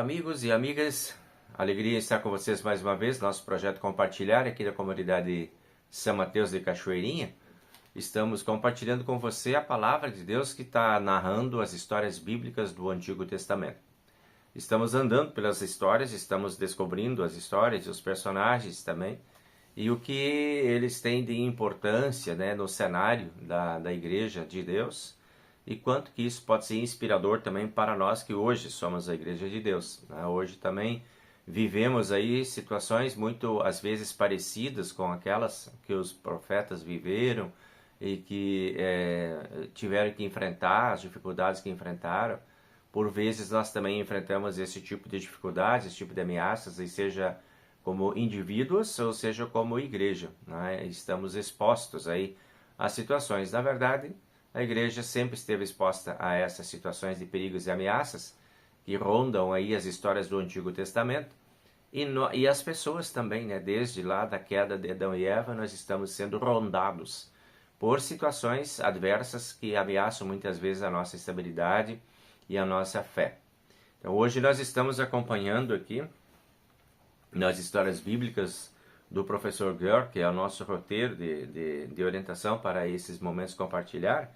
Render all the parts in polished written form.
amigos e amigas, alegria estar com vocês mais uma vez, nosso projeto Compartilhar aqui da comunidade São Mateus de Cachoeirinha. Estamos compartilhando com você a palavra de Deus que está narrando as histórias bíblicas do Antigo Testamento. Estamos andando pelas histórias, estamos descobrindo as histórias e os personagens também, e o que eles têm de importância, né, no cenário da Igreja de Deus, e quanto que isso pode ser inspirador também para nós que hoje somos a Igreja de Deus, né? Hoje também vivemos aí situações muito, às vezes, parecidas com aquelas que os profetas viveram e que tiveram que enfrentar, as dificuldades que enfrentaram. Por vezes nós também enfrentamos esse tipo de dificuldades, esse tipo de ameaças, e seja como indivíduos ou seja como igreja, né? Estamos expostos aí a situações. Na verdade, a igreja sempre esteve exposta a essas situações de perigos e ameaças que rondam aí as histórias do Antigo Testamento e as pessoas também, né? Desde lá da queda de Adão e Eva, nós estamos sendo rondados por situações adversas que ameaçam muitas vezes a nossa estabilidade e a nossa fé. Então hoje nós estamos acompanhando aqui nas histórias bíblicas do professor Gör, que é o nosso roteiro de orientação para esses momentos compartilhar.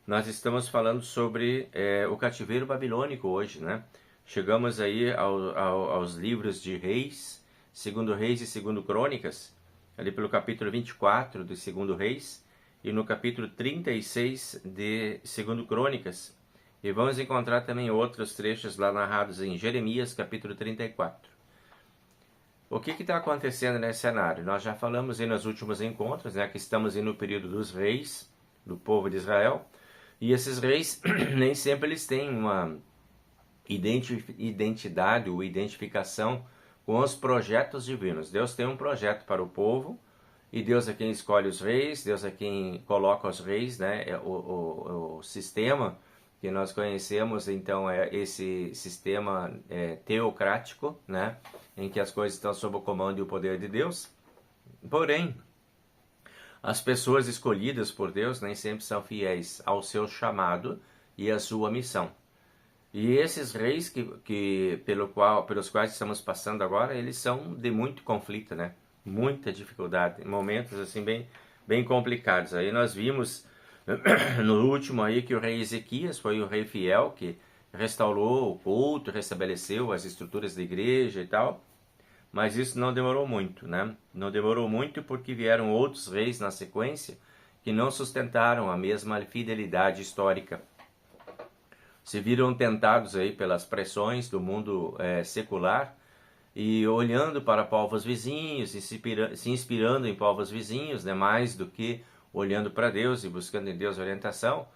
Nós estamos falando sobre o cativeiro babilônico hoje, né? Chegamos aí aos livros de Reis, segundo Reis e segundo Crônicas, ali pelo capítulo 24 de segundo Reis e no capítulo 36 de segundo Crônicas. E vamos encontrar também outros trechos lá narrados em Jeremias, capítulo 34. O que está acontecendo nesse cenário? Nós já falamos aí nos últimos encontros, né, que estamos aí no período dos reis, do povo de Israel, e esses reis nem sempre eles têm uma identidade ou identificação com os projetos divinos. Deus tem um projeto para o povo, e Deus é quem escolhe os reis, Deus é quem coloca os reis, né? O sistema que nós conhecemos, então, é esse sistema teocrático, né? Em que as coisas estão sob o comando e o poder de Deus. Porém, as pessoas escolhidas por Deus nem sempre são fiéis ao seu chamado e à sua missão. E esses reis pelos quais estamos passando agora, eles são de muito conflito, né? Muita dificuldade, momentos assim bem complicados. Aí nós vimos no último aí que o rei Ezequias foi o rei fiel que restaurou o culto, restabeleceu as estruturas da igreja e tal. Mas isso não demorou muito, né? Não demorou muito porque vieram outros reis na sequência que não sustentaram a mesma fidelidade histórica. Se viram tentados aí pelas pressões do mundo secular e olhando para povos vizinhos e se inspirando em povos vizinhos, né? Mais do que olhando para Deus e buscando em Deus orientação,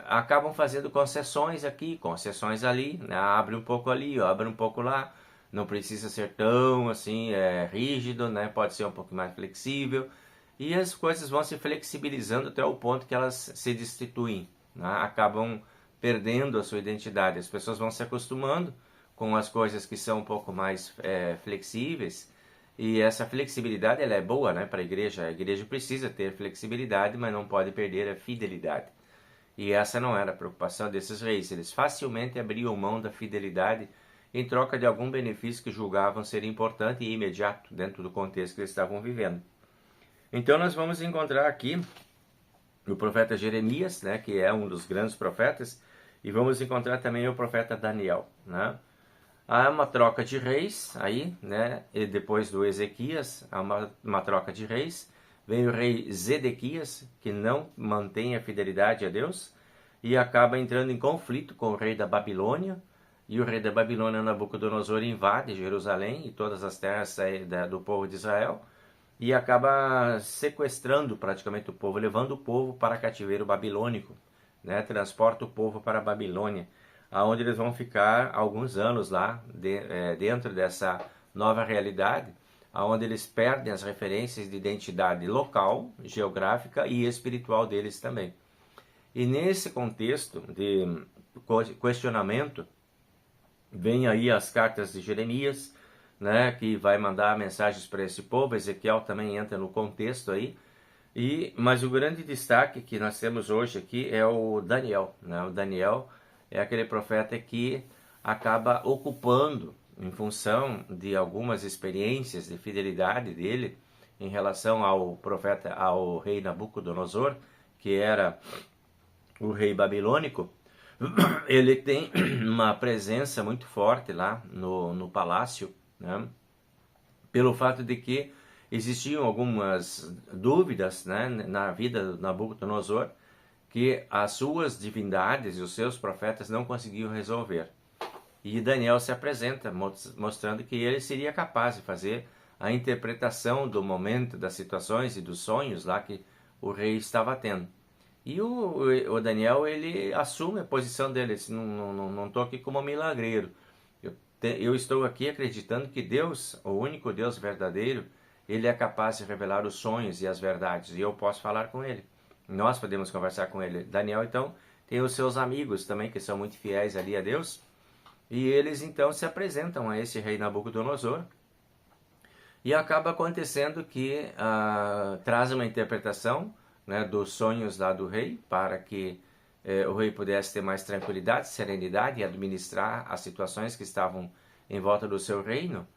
acabam fazendo concessões aqui, concessões ali, né? Abre um pouco ali, abre um pouco lá. Não precisa ser tão assim rígido, né? Pode ser um pouco mais flexível. E as coisas vão se flexibilizando até o ponto que elas se destituem, né? Acabam perdendo a sua identidade. As pessoas vão se acostumando com as coisas que são um pouco mais flexíveis. E essa flexibilidade ela é boa, né, para a igreja. A igreja precisa ter flexibilidade, mas não pode perder a fidelidade. E essa não era a preocupação desses reis. Eles facilmente abriam mão da fidelidade em troca de algum benefício que julgavam ser importante e imediato dentro do contexto que eles estavam vivendo. Então nós vamos encontrar aqui o profeta Jeremias, né, que é um dos grandes profetas, e vamos encontrar também o profeta Daniel, né? Há uma troca de reis aí, né? E depois do Ezequias, há uma troca de reis. Vem o rei Zedequias, que não mantém a fidelidade a Deus, e acaba entrando em conflito com o rei da Babilônia. E o rei da Babilônia, Nabucodonosor, invade Jerusalém e todas as terras do povo de Israel, e acaba sequestrando praticamente o povo, levando o povo para cativeiro babilônico, né? Transporta o povo para a Babilônia, aonde eles vão ficar alguns anos lá, dentro dessa nova realidade, aonde eles perdem as referências de identidade local, geográfica e espiritual deles também. E nesse contexto de questionamento, vem aí as cartas de Jeremias, né, que vai mandar mensagens para esse povo. Ezequiel também entra no contexto aí. Mas o grande destaque que nós temos hoje aqui é o Daniel, né? O Daniel é aquele profeta que acaba ocupando, em função de algumas experiências de fidelidade dele em relação ao rei Nabucodonosor, que era o rei babilônico. Ele tem uma presença muito forte lá no palácio, né? Pelo fato de que existiam algumas dúvidas, né, na vida de Nabucodonosor, que as suas divindades e os seus profetas não conseguiam resolver. E Daniel se apresenta mostrando que ele seria capaz de fazer a interpretação do momento, das situações e dos sonhos lá que o rei estava tendo. E o Daniel, ele assume a posição dele, assim, não estou aqui como milagreiro. Eu estou aqui acreditando que Deus, o único Deus verdadeiro, ele é capaz de revelar os sonhos e as verdades, e eu posso falar com ele. Nós podemos conversar com ele. Daniel, então, tem os seus amigos também, que são muito fiéis ali a Deus, e eles, então, se apresentam a esse rei Nabucodonosor, e acaba acontecendo que traz uma interpretação, né, dos sonhos lá do rei, para que o rei pudesse ter mais tranquilidade, serenidade e administrar as situações que estavam em volta do seu reino.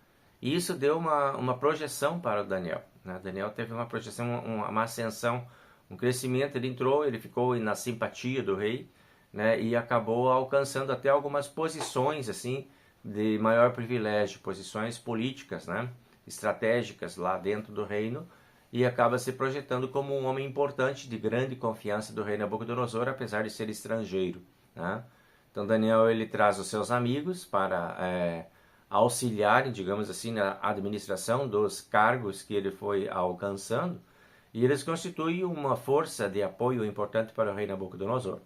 E isso deu uma projeção para o Daniel, né? Daniel teve uma projeção, uma ascensão, um crescimento. Ele entrou, ele ficou na simpatia do rei, né? E acabou alcançando até algumas posições assim de maior privilégio, posições políticas, né, estratégicas lá dentro do reino, e acaba se projetando como um homem importante, de grande confiança do rei Nabucodonosor, apesar de ser estrangeiro, né? Então Daniel, ele traz os seus amigos para auxiliarem, digamos assim, na administração dos cargos que ele foi alcançando, e eles constituem uma força de apoio importante para o rei Nabucodonosor.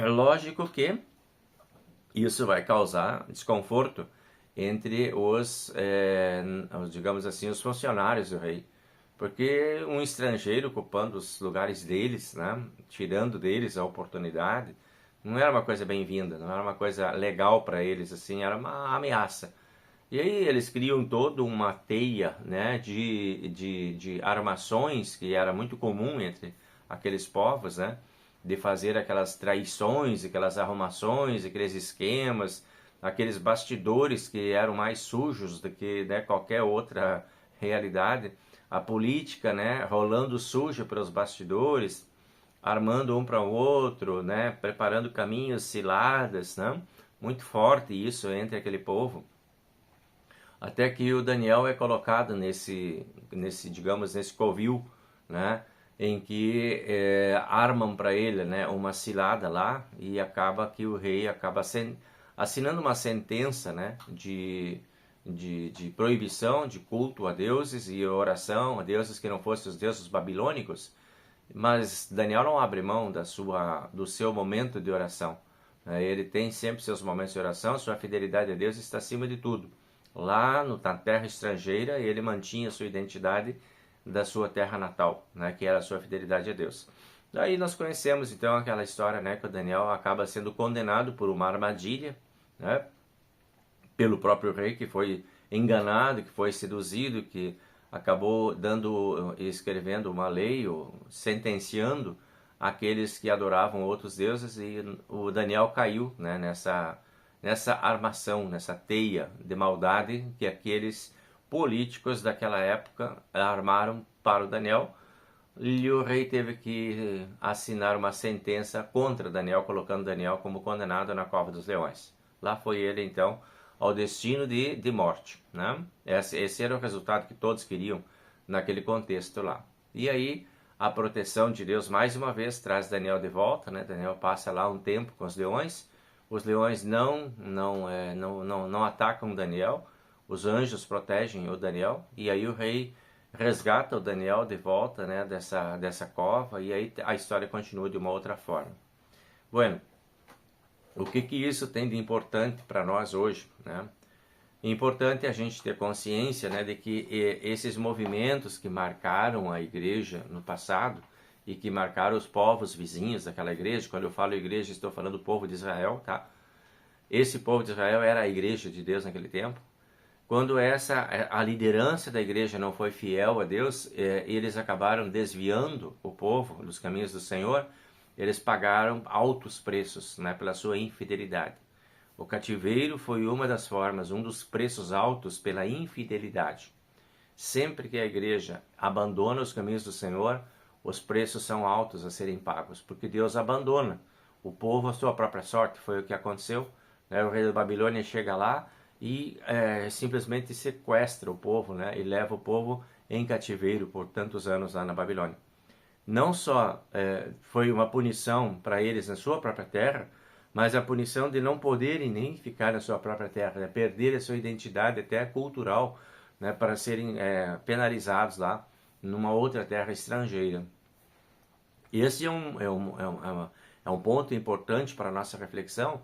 Lógico que isso vai causar desconforto entre digamos assim, os funcionários do rei, porque um estrangeiro ocupando os lugares deles, né, tirando deles a oportunidade, não era uma coisa bem-vinda, não era uma coisa legal para eles, assim, era uma ameaça. E aí eles criam toda uma teia, né, de armações, que era muito comum entre aqueles povos, né, de fazer aquelas traições, aquelas arrumações, aqueles esquemas, aqueles bastidores que eram mais sujos do que, né, qualquer outra realidade. A política, né, rolando suja pelos bastidores, armando um para o outro, né, preparando caminhos, ciladas, né, muito forte isso entre aquele povo. Até que o Daniel é colocado digamos, nesse covil, né, em que armam para ele, né, uma cilada lá, e acaba que o rei acaba assinando uma sentença, né, de proibição de culto a deuses e oração a deuses que não fossem os deuses babilônicos. Mas Daniel não abre mão do seu momento de oração. Ele tem sempre seus momentos de oração, sua fidelidade a Deus está acima de tudo. Lá na terra estrangeira, ele mantinha sua identidade da sua terra natal, né, que era a sua fidelidade a Deus. Daí nós conhecemos então aquela história, né, que o Daniel acaba sendo condenado por uma armadilha, né, pelo próprio rei, que foi enganado, que foi seduzido, que acabou escrevendo uma lei, ou sentenciando aqueles que adoravam outros deuses, e o Daniel caiu, né, nessa armação, nessa teia de maldade que aqueles políticos daquela época armaram para o Daniel, e o rei teve que assinar uma sentença contra Daniel, colocando Daniel como condenado na cova dos leões. Lá foi ele, então, ao destino de morte, né? Esse era o resultado que todos queriam naquele contexto lá. E aí, a proteção de Deus, mais uma vez, traz Daniel de volta, né? Daniel passa lá um tempo com os leões não atacam Daniel, os anjos protegem o Daniel, e aí o rei resgata o Daniel de volta, né, dessa cova, e aí a história continua de uma outra forma. Bueno, o que isso tem de importante para nós hoje, né? É importante a gente ter consciência, né, de que esses movimentos que marcaram a igreja no passado e que marcaram os povos vizinhos daquela igreja, quando eu falo igreja, estou falando do povo de Israel, tá? Esse povo de Israel era a igreja de Deus naquele tempo. Quando a liderança da igreja não foi fiel a Deus, eles acabaram desviando o povo dos caminhos do Senhor. Eles pagaram altos preços, né, pela sua infidelidade. O cativeiro foi uma das formas, um dos preços altos pela infidelidade. Sempre que a igreja abandona os caminhos do Senhor, os preços são altos a serem pagos, porque Deus abandona o povo à sua própria sorte. Foi o que aconteceu. Né? O rei da Babilônia chega lá e simplesmente sequestra o povo, né? E leva o povo em cativeiro por tantos anos lá na Babilônia. Não só foi uma punição para eles na sua própria terra, mas a punição de não poderem nem ficar na sua própria terra, né? Perder a sua identidade até cultural, né? Para serem penalizados lá numa outra terra estrangeira. Esse é um ponto importante para a nossa reflexão,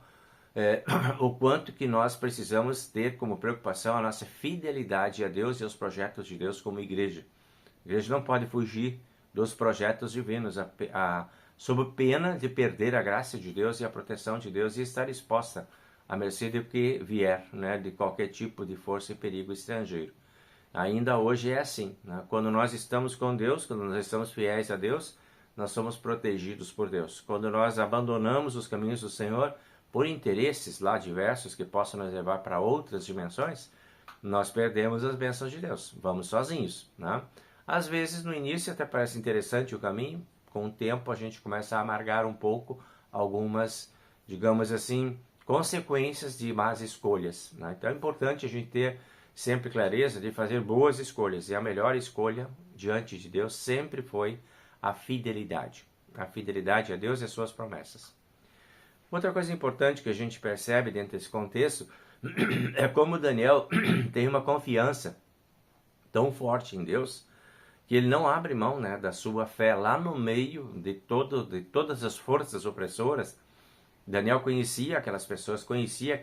o quanto que nós precisamos ter como preocupação a nossa fidelidade a Deus e aos projetos de Deus como igreja. A igreja não pode fugir dos projetos divinos, sob pena de perder a graça de Deus e a proteção de Deus e estar exposta à mercê do que vier, né, de qualquer tipo de força e perigo estrangeiro. Ainda hoje é assim, né? Quando nós estamos com Deus, quando nós estamos fiéis a Deus, nós somos protegidos por Deus. Quando nós abandonamos os caminhos do Senhor por interesses lá diversos que possam nos levar para outras dimensões, nós perdemos as bênçãos de Deus. Vamos sozinhos, né? Às vezes, no início, até parece interessante o caminho. Com o tempo, a gente começa a amargar um pouco algumas, digamos assim, consequências de más escolhas, né? Então é importante a gente ter sempre clareza de fazer boas escolhas. E a melhor escolha diante de Deus sempre foi a fidelidade. A fidelidade a Deus e as suas promessas. Outra coisa importante que a gente percebe dentro desse contexto é como Daniel tem uma confiança tão forte em Deus que ele não abre mão, né, da sua fé lá no meio de todas as forças opressoras. Daniel conhecia aquelas pessoas, conhecia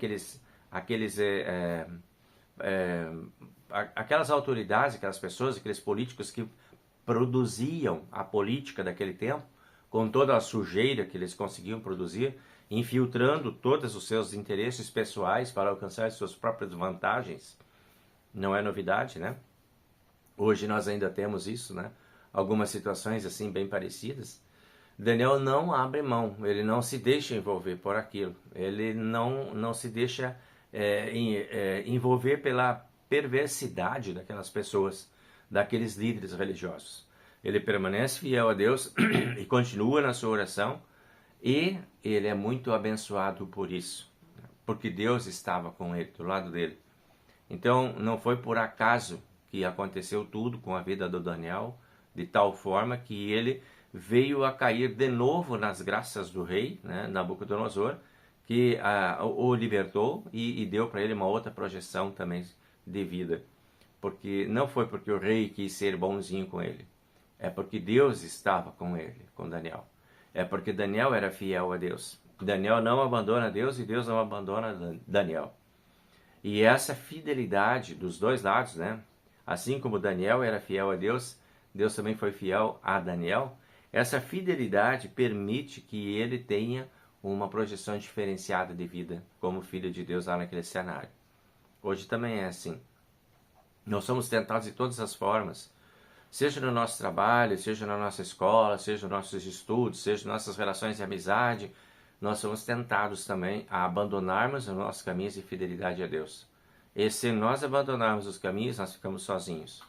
aquelas autoridades, aquelas pessoas, aqueles políticos que produziam a política daquele tempo, com toda a sujeira que eles conseguiam produzir, infiltrando todos os seus interesses pessoais para alcançar suas próprias vantagens. Não é novidade, né? Hoje nós ainda temos isso, né? Algumas situações assim bem parecidas. Daniel não abre mão, ele não se deixa envolver por aquilo. Ele não se deixa envolver pela perversidade daquelas pessoas, daqueles líderes religiosos. Ele permanece fiel a Deus e continua na sua oração, e ele é muito abençoado por isso, porque Deus estava com ele, do lado dele. Então não foi por acaso que aconteceu tudo com a vida do Daniel, de tal forma que ele veio a cair de novo nas graças do rei, né, Nabucodonosor, que o libertou e deu para ele uma outra projeção também de vida. Porque não foi porque o rei quis ser bonzinho com ele, é porque Deus estava com ele, com Daniel. É porque Daniel era fiel a Deus. Daniel não abandona Deus e Deus não abandona Daniel. E essa fidelidade dos dois lados, né? Assim como Daniel era fiel a Deus, Deus também foi fiel a Daniel. Essa fidelidade permite que ele tenha uma projeção diferenciada de vida como filho de Deus lá naquele cenário. Hoje também é assim. Nós somos tentados de todas as formas, seja no nosso trabalho, seja na nossa escola, seja nos nossos estudos, seja nas nossas relações de amizade. Nós somos tentados também a abandonarmos os nossos caminhos de fidelidade a Deus. E se nós abandonarmos os caminhos, nós ficamos sozinhos.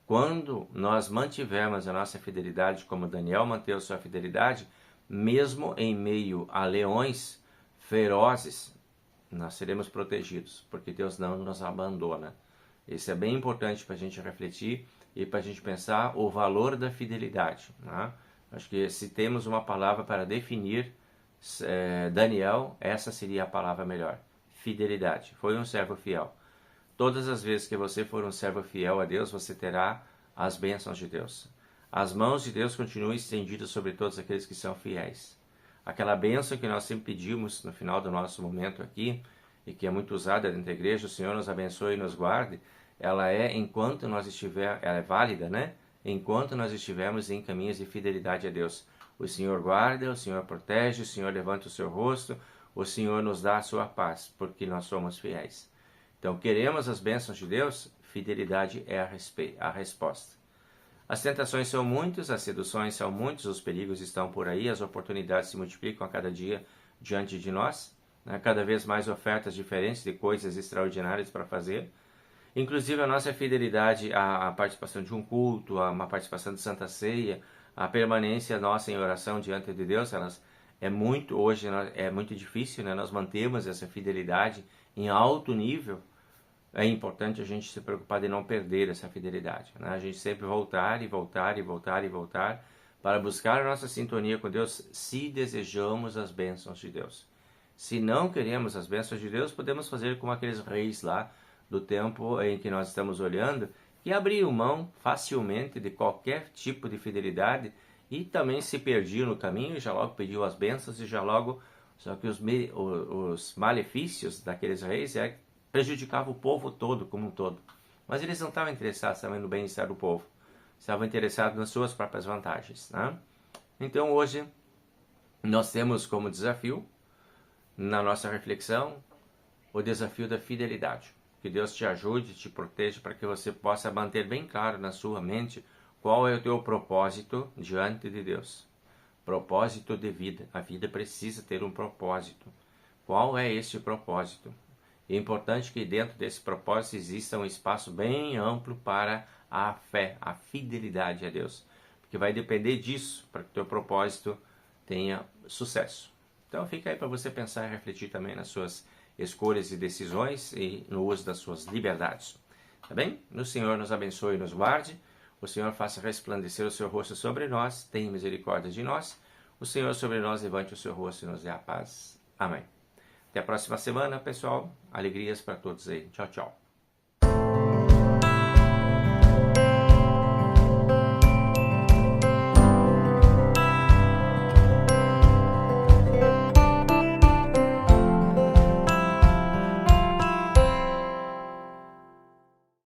Quando nós mantivermos a nossa fidelidade, como Daniel manteve sua fidelidade, mesmo em meio a leões ferozes, nós seremos protegidos, porque Deus não nos abandona. Isso é bem importante para a gente refletir e para a gente pensar o valor da fidelidade, né? Acho que se temos uma palavra para definir Daniel, essa seria a palavra melhor. Fidelidade. Foi um servo fiel. Todas as vezes que você for um servo fiel a Deus, você terá as bênçãos de Deus. As mãos de Deus continuam estendidas sobre todos aqueles que são fiéis. Aquela bênção que nós sempre pedimos no final do nosso momento aqui, e que é muito usada dentro da igreja, o Senhor nos abençoe e nos guarde, ela é válida, né? Enquanto nós estivermos em caminhos de fidelidade a Deus. O Senhor guarda, o Senhor protege, o Senhor levanta o seu rosto, o Senhor nos dá a sua paz, porque nós somos fiéis. Então, queremos as bênçãos de Deus? Fidelidade é a resposta. As tentações são muitas, as seduções são muitas, os perigos estão por aí, as oportunidades se multiplicam a cada dia diante de nós. né? Cada vez mais ofertas diferentes de coisas extraordinárias para fazer. Inclusive a nossa fidelidade à participação de um culto, a uma participação de Santa Ceia, a permanência nossa em oração diante de Deus, hoje é muito difícil, né? Nós mantemos essa fidelidade em alto nível. É importante a gente se preocupar de não perder essa fidelidade, né? A gente sempre voltar e voltar e voltar e voltar para buscar a nossa sintonia com Deus, se desejamos as bênçãos de Deus. Se não queremos as bênçãos de Deus, podemos fazer como aqueles reis lá do tempo em que nós estamos olhando, que abriam mão facilmente de qualquer tipo de fidelidade e também se perdiam no caminho e já logo pediu as bênçãos e já logo... Só que os malefícios daqueles reis prejudicavam o povo todo, como um todo. Mas eles não estavam interessados também no bem-estar do povo. Estavam interessados nas suas próprias vantagens, né? Então hoje nós temos como desafio, na nossa reflexão, o desafio da fidelidade. Que Deus te ajude, te proteja, para que você possa manter bem claro na sua mente qual é o teu propósito diante de Deus. Propósito de vida. A vida precisa ter um propósito. Qual é esse propósito? É importante que dentro desse propósito exista um espaço bem amplo para a fé, a fidelidade a Deus. Porque vai depender disso para que o teu propósito tenha sucesso. Então fica aí para você pensar e refletir também nas suas escolhas e decisões e no uso das suas liberdades. Tá bem? O Senhor nos abençoe e nos guarde. O Senhor faça resplandecer o seu rosto sobre nós, tenha misericórdia de nós. O Senhor sobre nós levante o seu rosto e nos dê a paz. Amém. Até a próxima semana, pessoal. Alegrias para todos aí. Tchau, tchau.